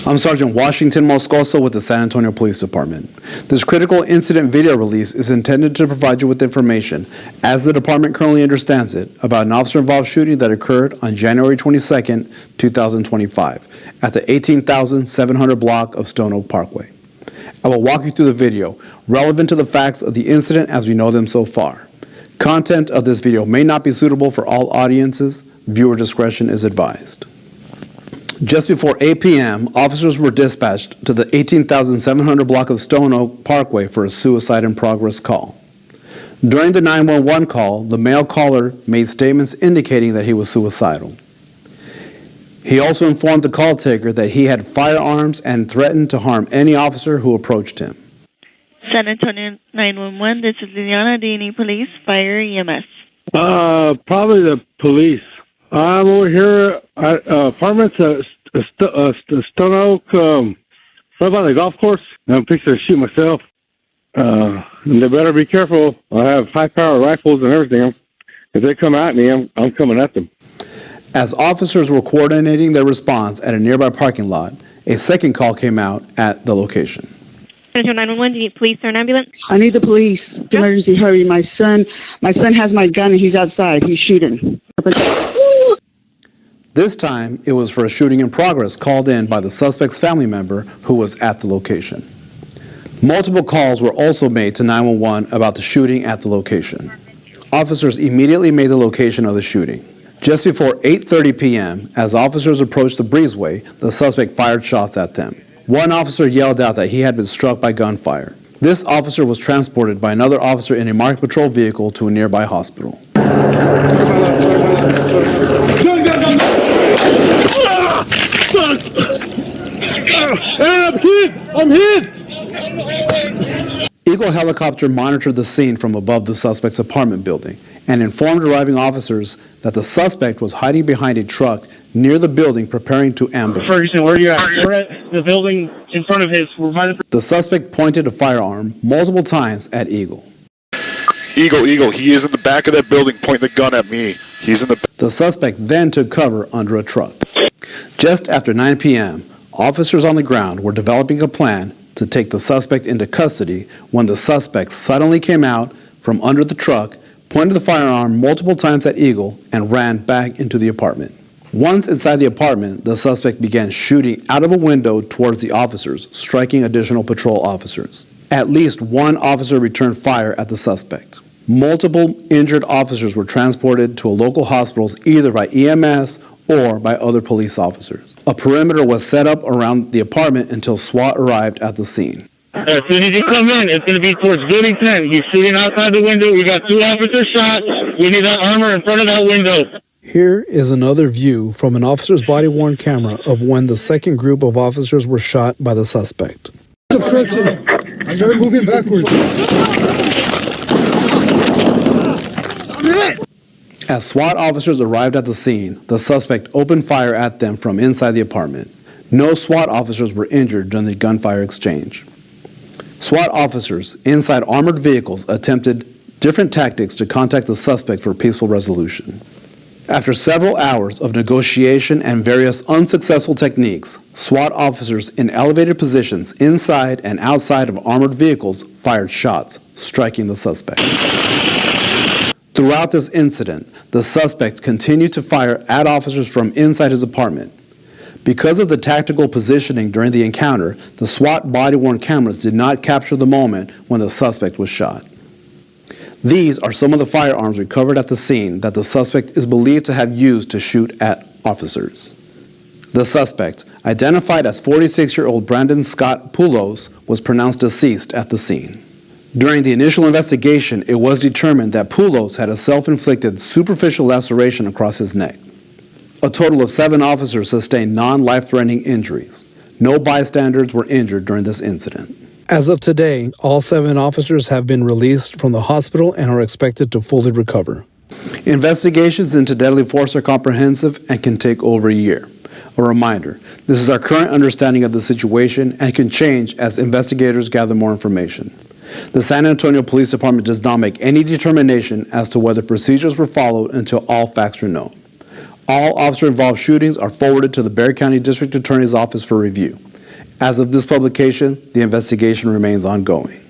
I'm Sergeant Washington Moscoso with the San Antonio Police Department. This critical incident video release is intended to provide you with information, as the department currently understands it, about an officer-involved shooting that occurred on January 22, 2025, at the 18,700 block of Stone Oak Parkway. I will walk you through the video, relevant to the facts of the incident as we know them so far. Content of this video may not be suitable for all audiences. Viewer discretion is advised. Just before 8 p.m., officers were dispatched to the 18,700 block of Stone Oak Parkway for a suicide in progress call. During the 911 call, the male caller made statements indicating that he was suicidal. He also informed the call taker that he had firearms and threatened to harm any officer who approached him. San Antonio 911, this is Liliana, D&E Police, Fire, EMS. Probably the police. I'm over here at apartments at Stone Oak, right by the golf course. I'm fixing to shoot myself. And they better be careful. I have high-power rifles and everything. If they come at me, I'm coming at them. As officers were coordinating their response at a nearby parking lot, a second call came out at the location. San Antonio 911, do you need police or an ambulance? I need the police. Emergency, hurry. My son has my gun and he's outside. He's shooting. This time, it was for a shooting in progress called in by the suspect's family member who was at the location. Multiple calls were also made to 911 about the shooting at the location. Officers immediately made the location of the shooting. Just before 8:30 p.m., as officers approached the breezeway, the suspect fired shots at them. One officer yelled out that he had been struck by gunfire. This officer was transported by another officer in a marked patrol vehicle to a nearby hospital. I'm hit! Eagle helicopter monitored the scene from above the suspect's apartment building and informed arriving officers that the suspect was hiding behind a truck near the building preparing to ambush. Ferguson, where are you at? We're at the building in front of his. The suspect pointed a firearm multiple times at Eagle. Eagle, he is in the back of that building pointing the gun at me. He's in the back. The suspect then took cover under a truck. Just after 9 p.m., officers on the ground were developing a plan to take the suspect into custody when the suspect suddenly came out from under the truck, pointed the firearm multiple times at Eagle, and ran back into the apartment. Once inside the apartment, the suspect began shooting out of a window towards the officers, striking additional patrol officers. At least one officer returned fire at the suspect. Multiple injured officers were transported to local hospitals either by EMS or by other police officers. A perimeter was set up around the apartment until SWAT arrived at the scene. As soon as you come in, it's going to be towards building 10. He's shooting outside the window. We got 2 officers shot. We need that armor in front of that window. Here is another view from an officer's body-worn camera of when the second group of officers were shot by the suspect. Obstruction. They're moving backwards. As SWAT officers arrived at the scene, the suspect opened fire at them from inside the apartment. No SWAT officers were injured during the gunfire exchange. SWAT officers inside armored vehicles attempted different tactics to contact the suspect for peaceful resolution. After several hours of negotiation and various unsuccessful techniques, SWAT officers in elevated positions inside and outside of armored vehicles fired shots, striking the suspect. Throughout this incident, the suspect continued to fire at officers from inside his apartment. Because of the tactical positioning during the encounter, the SWAT body-worn cameras did not capture the moment when the suspect was shot. These are some of the firearms recovered at the scene that the suspect is believed to have used to shoot at officers. The suspect, identified as 46-year-old Brandon Scott Poulos, was pronounced deceased at the scene. During the initial investigation, it was determined that Poulos had a self-inflicted superficial laceration across his neck. A total of 7 officers sustained non-life-threatening injuries. No bystanders were injured during this incident. As of today, all 7 officers have been released from the hospital and are expected to fully recover. Investigations into deadly force are comprehensive and can take over a year. A reminder, this is our current understanding of the situation and can change as investigators gather more information. The San Antonio Police Department does not make any determination as to whether procedures were followed until all facts are known. All officer-involved shootings are forwarded to the Bexar County District Attorney's Office for review. As of this publication, the investigation remains ongoing.